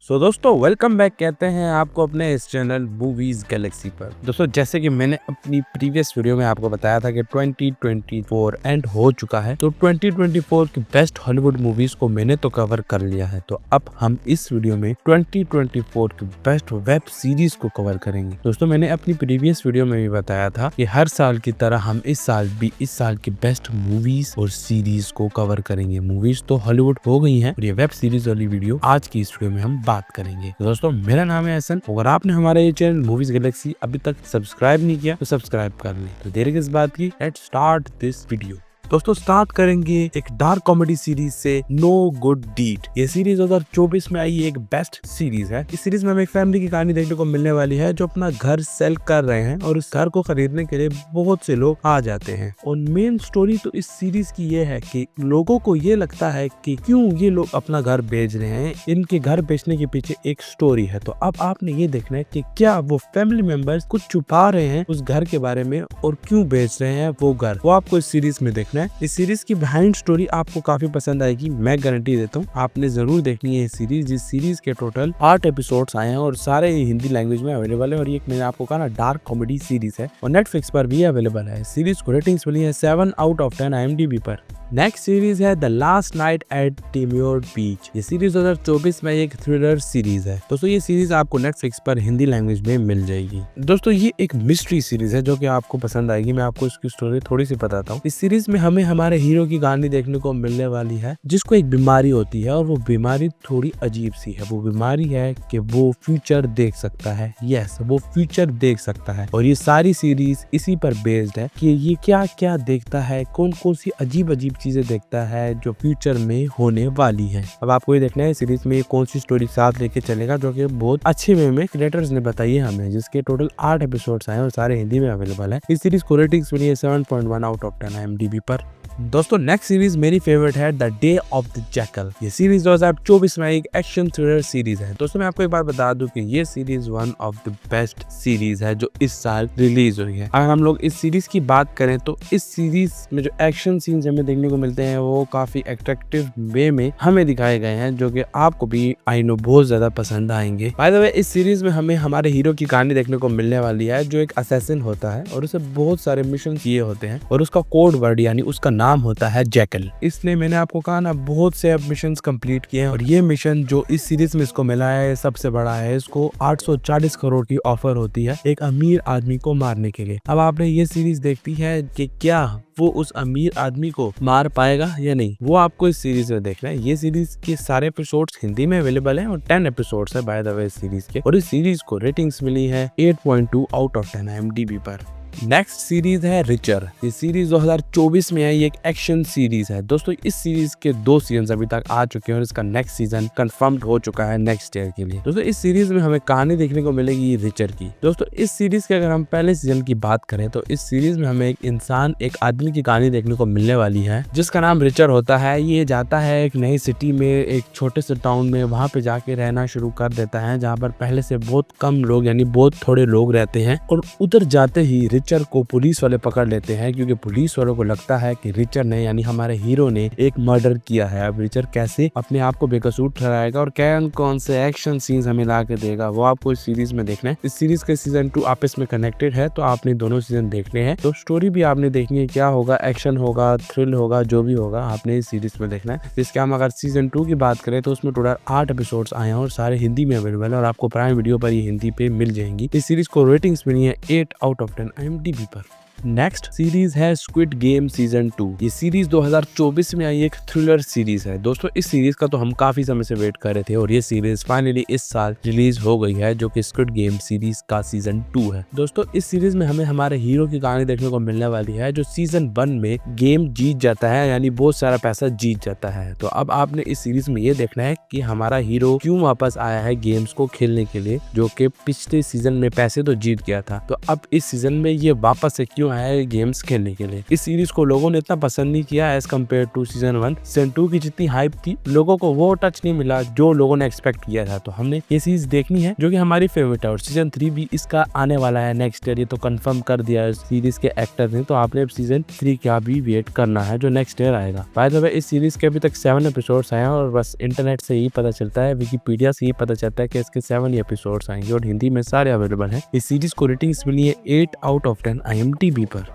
दोस्तों welcome back कहते हैं आपको अपने इस चैनल मूवीज गैलेक्सी पर। दोस्तों जैसे कि मैंने अपनी प्रीवियस वीडियो में आपको बताया था कि 2024 एंड हो चुका है, तो 2024 की बेस्ट हॉलीवुड मूवीज को मैंने तो कवर कर लिया है। तो अब हम इस वीडियो में 2024 की बेस्ट वेब सीरीज को कवर करेंगे। दोस्तों मैंने अपनी प्रीवियस वीडियो में भी बताया था कि हर साल की तरह हम इस साल भी इस साल की बेस्ट मूवीज और सीरीज को कवर करेंगे। मूवीज तो हॉलीवुड हो गई है और ये वेब सीरीज वाली वीडियो आज की इस वीडियो में हम बात करेंगे। तो दोस्तों मेरा नाम है एहसन। अगर आपने हमारा ये चैनल मूवीज गैलेक्सी अभी तक सब्सक्राइब नहीं किया तो सब्सक्राइब कर लें। तो देर किस बात की, लेट्स स्टार्ट दिस वीडियो। दोस्तों स्टार्ट करेंगे एक डार्क कॉमेडी सीरीज से, नो गुड डीड। ये सीरीज 2024 में आई एक बेस्ट सीरीज है। इस सीरीज में हमें एक फैमिली की कहानी देखने को मिलने वाली है जो अपना घर सेल कर रहे हैं और उस घर को खरीदने के लिए बहुत से लोग आ जाते हैं। और मेन स्टोरी तो इस सीरीज की ये है कि लोगों को ये लगता है कि क्यों ये लोग अपना घर बेच रहे हैं। इनके घर बेचने के पीछे एक स्टोरी है। तो अब आपने ये देखना है कि क्या वो फैमिली मेंबर्स कुछ छुपा रहे हैं उस घर के बारे में और क्यों बेच रहे हैं वो घर, वो आपको इस सीरीज में देखना है। इस सीरीज की बिहाइंड स्टोरी आपको काफी पसंद आएगी, मैं गारंटी देता हूँ। आपने जरूर देखनी है ये सीरीज। इस सीरीज के टोटल 8 एपिसोड्स आए हैं और सारे हिंदी लैंग्वेज में अवेलेबल है। और ये मैंने आपको कहा ना डार्क कॉमेडी सीरीज है और नेटफ्लिक्स पर भी अवेलेबल है। सीरीज को रेटिंग्स मिली है 7 आउट ऑफ 10 IMDb पर। नेक्स्ट सीरीज है द लास्ट नाइट एट टिम्योर बीच। ये सीरीज 2024 में एक थ्रिलर सीरीज है। दोस्तों ये सीरीज आपको नेटफ्लिक्स पर हिंदी लैंग्वेज में मिल जाएगी। दोस्तों ये एक मिस्ट्री सीरीज है जो कि आपको पसंद आएगी। मैं आपको इसकी स्टोरी थोड़ी सी बताता हूँ। इस सीरीज में हमें हमारे हीरो की कहानी देखने को मिलने वाली है जिसको एक बीमारी होती है और वो बीमारी थोड़ी अजीब सी है। वो बीमारी है कि वो फ्यूचर देख सकता है। यस, वो फ्यूचर देख सकता है। और ये सारी सीरीज इसी पर बेस्ड है कि ये क्या क्या देखता है, कौन कौन सी अजीब अजीब चीजें देखता है जो फ्यूचर में होने वाली है। अब आपको ये देखना है सीरीज में कौन सी स्टोरी साथ लेके चलेगा, जो कि बहुत अच्छे वे में क्रिएटर्स ने बताई है हमें, जिसके टोटल 8 एपिसोड्स आए और सारे हिंदी में अवेलेबल है। इस सीरीज को रेटिंग्स मिली है 7.1 आउट ऑफ 10 IMDb पर। दोस्तों नेक्स्ट सीरीज मेरी फेवरेट है the day of the jackal. ये सीरीज 2024 में एक एक्शन थ्रिलर सीरीज है। दोस्तों मैं आपको एक बात बता दूं कि ये series one of the best series है जो इस साल रिलीज हुई है। अगर हम लोग इस सीरीज की बात करें तो इस सीरीज में जो एक्शन सीन्स हमें देखने को मिलते हैं वो काफी अट्रैक्टिव वे में हमें दिखाए गए हैं, जो कि आपको भी आई नो बहुत ज्यादा पसंद आएंगे। बाय द वे इस सीरीज में हमें हमारे हीरो की कहानी देखने को मिलने वाली है जो एक असैसिन होता है और उसे बहुत सारे मिशन किए होते हैं और उसका कोड वर्ड यानी उसका नाम होता है जैकल। इसलिए मैंने आपको कहा ना बहुत से अब मिशंस कंप्लीट किए हैं और ये मिशन जो इस सीरीज में इसको मिला है सबसे बड़ा है। इसको 840 करोड़ की ऑफर होती है एक अमीर आदमी को मारने के लिए। अब आपने ये सीरीज देखती है कि क्या वो उस अमीर आदमी को मार पाएगा या नहीं, वो आपको इस सीरीज में देखना है। ये सीरीज के सारे एपिसोड्स हिंदी में अवेलेबल हैं और 10 एपिसोड्स है बाय द वे इस सीरीज के। और इस सीरीज को रेटिंग्स मिली है 8.2 आउट ऑफ 10 IMDb पर। नेक्स्ट सीरीज है रिचर। ये सीरीज 2024 में आई एक एक्शन सीरीज है। दोस्तों इस सीरीज के 2 सीजन अभी तक आ चुके हैं और इसका नेक्स्ट सीजन कंफर्म्ड हो चुका है नेक्स्ट ईयर के लिए। दोस्तों इस सीरीज में हमें कहानी देखने को मिलेगी रिचर की। दोस्तों इस सीरीज के अगर हम पहले सीजन की बात करें तो इस सीरीज में हमें एक इंसान, एक आदमी की कहानी देखने को मिलने वाली है जिसका नाम रिचर होता है। ये जाता है एक नई सिटी में, एक छोटे से टाउन में, वहां पे जाके रहना शुरू कर देता है जहाँ पर पहले से बहुत कम लोग यानी बहुत थोड़े लोग रहते हैं। और उधर जाते ही रिचर को पुलिस वाले पकड़ लेते हैं क्योंकि पुलिस वालों को लगता है कि रिचर ने यानी हमारे हीरो ने एक मर्डर किया है। अब रिचर कैसे अपने आप को बेकसूर ठहराएगा और कौन से एक्शन सीन्स हमें ला के देगा वो आपको इस सीरीज में देखना है। इस सीरीज के सीजन 2 आपस में कनेक्टेड है तो आपने दोनों सीजन देखने हैं। तो स्टोरी भी आपने देखनी है, क्या होगा, एक्शन होगा, थ्रिल होगा, जो भी होगा आपने इस सीरीज में देखना है। जिसके हम अगर सीजन 2 की बात करें तो उसमें टोटल 8 एपिसोड्स आए हैं और सारे हिंदी में अवेलेबल है और आपको प्राइम वीडियो पर ये हिंदी पे मिल जाएंगी। इस सीरीज को रेटिंग्स मिली है 8 आउट ऑफ 10 IMDb पर। नेक्स्ट सीरीज है स्क्विड गेम सीजन 2। ये सीरीज 2024 में आई एक थ्रिलर सीरीज है। दोस्तों इस सीरीज का तो हम काफी समय से वेट कर रहे थे और ये सीरीज फाइनली इस साल रिलीज हो गई है, जो कि स्क्विड गेम सीरीज का सीजन 2 है। दोस्तों इस सीरीज में हमें हमारे हीरो की कहानी देखने को मिलने वाली है जो सीजन 1 में गेम जीत जाता है यानी बहुत सारा पैसा जीत जाता है। तो अब आपने इस सीरीज में ये देखना है कि हमारा हीरो क्यों वापस आया है गेम्स को खेलने के लिए, जो कि पिछले सीजन में पैसे तो जीत गया था। तो अब इस सीजन में ये वापस से क्यों क्यों आया है गेम्स खेलने के लिए। इस सीरीज को लोगों ने इतना पसंद नहीं किया as compare to season 1। Season 2 की जितनी हाइप थी लोगों को वो टच नहीं मिला जो लोगों ने एक्सपेक्ट किया था। तो हमने ये सीरीज देखनी है जो कि हमारी फेवरेट है, और सीजन 3 भी इसका आने वाला है नेक्स्ट ईयर। ये तो कंफर्म कर दिया है सीरीज के एक्टर ने, तो आपने अब सीजन 3 का भी वेट करना है जो नेक्स्ट ईयर आएगा। बाय द वे इस सीरीज के अभी तक 7 एपिसोड्स आए हैं, और बस इंटरनेट से ही पता चलता है, विकिपीडिया से ही पता चलता है कि इसके 7 ही एपिसोड्स आएंगे और हिंदी में सारे अवेलेबल हैं। इस सीरीज को रेटिंग्स मिली है 8 आउट ऑफ 10 IMDb पर।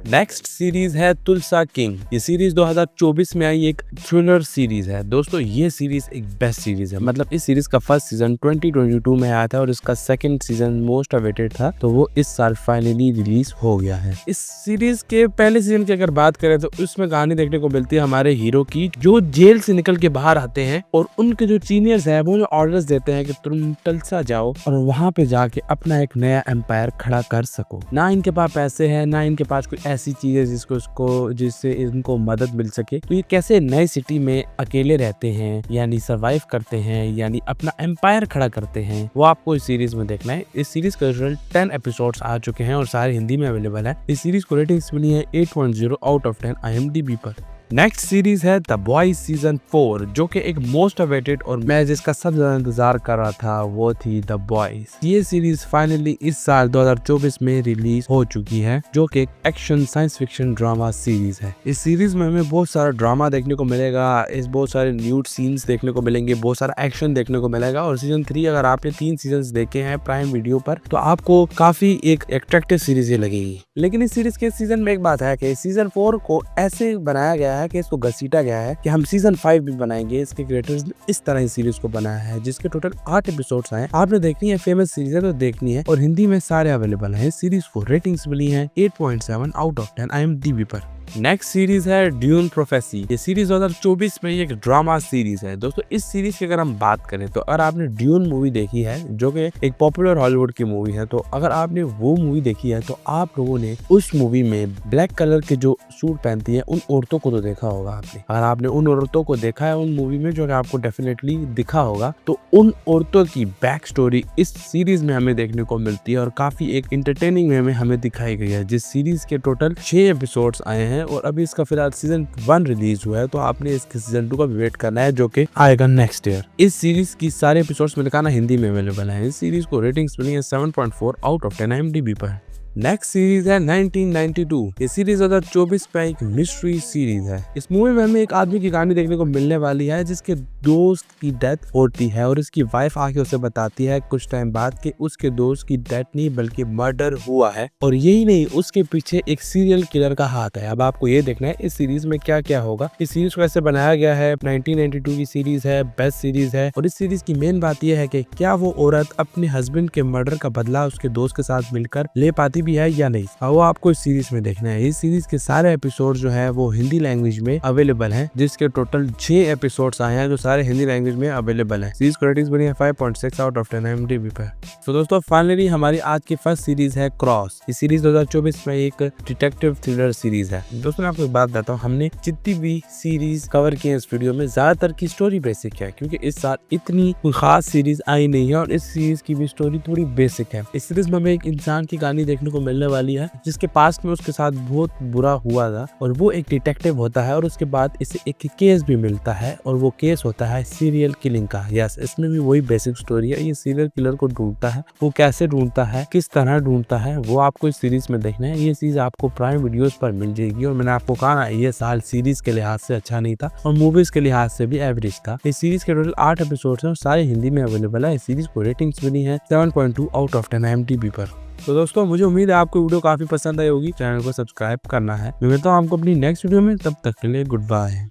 नेक्स्ट सीरीज है तुलसा किंग। ये सीरीज 2024 में आई एक थ्रिलर सीरीज है। दोस्तों ये सीरीज एक बेस्ट सीरीज है, मतलब इस सीरीज का फर्स्ट सीजन 2022 में आया था और इसका सेकंड सीजन मोस्ट अवेटेड था, तो वो इस साल फाइनली रिलीज हो गया है। इस सीरीज के पहले सीजन की अगर बात करें तो उसमें कहानी देखने को मिलती है हमारे हीरो की, जो जेल से निकल के बाहर आते हैं और उनके जो सीनियर्स है वो ऑर्डर्स देते हैं कि तुम तुलसा जाओ और वहां पे जाके अपना एक नया एम्पायर खड़ा कर सको। ना इनके पास पैसे है, ना इनके पास कोई ऐसी चीज है जिससे इनको मदद मिल सके। तो ये कैसे नए सिटी में अकेले रहते हैं, यानी सरवाइव करते हैं, यानी अपना एम्पायर खड़ा करते हैं, वो आपको इस सीरीज में देखना है। इस सीरीज का टोटल 10 एपिसोड्स आ चुके हैं और सारे हिंदी में अवेलेबल है। इस सीरीज को रेटिंग्स मिली है 8.0 आउट ऑफ 10 IMDb पर। नेक्स्ट सीरीज है द बॉयज सीजन 4, जो कि एक मोस्ट अवेटेड और मैं जिसका सबसे ज्यादा इंतजार कर रहा था वो थी द बॉयज। ये सीरीज फाइनली इस साल 2024 में रिलीज हो चुकी है, जो कि एक action science fiction drama series है। इस सीरीज में हमें बहुत सारा ड्रामा देखने को मिलेगा, इस बहुत सारे न्यूड सीन्स देखने को मिलेंगे, बहुत सारा एक्शन देखने को मिलेगा। और सीजन 3 अगर आपने 3 सीजन देखे हैं प्राइम वीडियो पर तो आपको काफी एक अट्रैक्टिव सीरीज ये लगेगी। लेकिन इस सीरीज के सीजन में एक बात है कि सीजन 4 को ऐसे बनाया गया है कि इसको घसीटा गया है कि हम सीजन 5 भी बनाएंगे। इसके क्रिएटर्स ने इस तरह इस सीरीज को बनाया है, जिसके टोटल 8 एपिसोड्स आए। आपने देखनी है, फेमस सीरीज है तो देखनी है, और हिंदी में सारे अवेलेबल है। इस सीरीज को रेटिंग्स मिली है 8.7 आउट ऑफ 10 IMDb पर। नेक्स्ट सीरीज है ड्यून प्रोफेसी। ये सीरीज 2024 में एक ड्रामा सीरीज है। दोस्तों इस सीरीज की अगर हम बात करें तो अगर आपने ड्यून मूवी देखी है, जो कि एक पॉपुलर हॉलीवुड की मूवी है, तो अगर आपने वो मूवी देखी है तो आप लोगों ने उस मूवी में ब्लैक कलर के जो सूट पहनती है उन औरतों को तो देखा होगा आपने। अगर आपने उन औरतों को देखा है उन मूवी में, जो कि आपको डेफिनेटली दिखा होगा, तो उन औरतों की बैक स्टोरी इस सीरीज में हमें देखने को मिलती है और काफी एक इंटरटेनिंग वे में हमें दिखाई गई है। जिस सीरीज के टोटल 6 एपिसोड्स आए हैं और अभी इसका फिलहाल सीजन 1 रिलीज हुआ है, तो आपने इसके सीजन 2 का भी वेट करना है, जो कि आएगा नेक्स्ट ईयर। इस सीरीज की सारे एपिसोड्स मिलकर ना हिंदी में अवेलेबल है। इस सीरीज को रेटिंग्स मिली है 7.4 आउट ऑफ 10 IMDb पर। नेक्स्ट सीरीज है 1992। ये सीरीज 2024 पे एक मिस्ट्री सीरीज है। इस मूवी में हमें एक आदमी की कहानी देखने को मिलने वाली है जिसके दोस्त की डेथ होती है और उसकी वाइफ आके उसे बताती है कुछ टाइम बाद कि उसके दोस्त की डेथ नहीं बल्कि मर्डर हुआ है, और यही नहीं उसके पीछे एक सीरियल किलर का हाथ है। अब आपको ये देखना है इस सीरीज में क्या क्या होगा। इस सीरीज को ऐसे बनाया गया है, 1992 की सीरीज है, बेस्ट सीरीज है, और इस सीरीज की मेन बात यह है कि क्या वो औरत अपने हस्बैंड के मर्डर का बदला उसके दोस्त के साथ मिलकर ले पाती भी है या नहीं, वो आपको इस सीरीज में देखना है। इस सीरीज के सारे एपिसोड जो है वो हिंदी लैंग्वेज में अवेलेबल हैं, जिसके टोटल 6 एपिसोड्स आए हैं जो सारे हिंदी लैंग्वेज में अवेलेबल हैं। सीरीज की रेटिंग्स बनी है 5.6 आउट ऑफ 10 IMDb पर। तो दोस्तों फाइनली हमारी आज की फर्स्ट सीरीज है क्रॉस। इस सीरीज 2024 में एक डिटेक्टिव थ्रिलर सीरीज है। दोस्तों मैं आपको एक बात बताता हूँ, हमने जितनी भी सीरीज कवर की है इस वीडियो में ज्यादातर की स्टोरी बेसिक है, क्योंकि इस साल इतनी खास सीरीज आई नहीं है और इस सीरीज की भी स्टोरी थोड़ी बेसिक है। इस सीरीज में हमें एक इंसान की कहानी देखने को मिलने वाली है जिसके पास्ट में उसके साथ बहुत बुरा हुआ था, और वो एक डिटेक्टिव होता है और उसके बाद इसे एक केस भी मिलता है और वो केस होता है सीरियल किलिंग का। यस, इसमें भी वही बेसिक स्टोरी है। ये सीरियल किलर को ढूंढता है, वो कैसे ढूंढता है, किस तरह ढूंढता है, वो आपको इस सीरीज में देखना है। ये चीज आपको प्राइम वीडियोस पर मिल जाएगी, और मैंने आपको कहा ना ये साल सीरीज के लिहाज से अच्छा नहीं था और मूवीज के लिहाज से भी एवरेज था। इस सीरीज के टोटल 8 एपिसोड हैं और सारे हिंदी में अवेलेबल है। इस सीरीज को रेटिंग्स मिली है 7.2 आउट ऑफ 10 IMDb पर। तो दोस्तों मुझे उम्मीद है आपको वीडियो काफी पसंद आई होगी। चैनल को सब्सक्राइब करना है। मैं मिलता हूँ आपको अपनी नेक्स्ट वीडियो में, तब तक के लिए गुड बाय।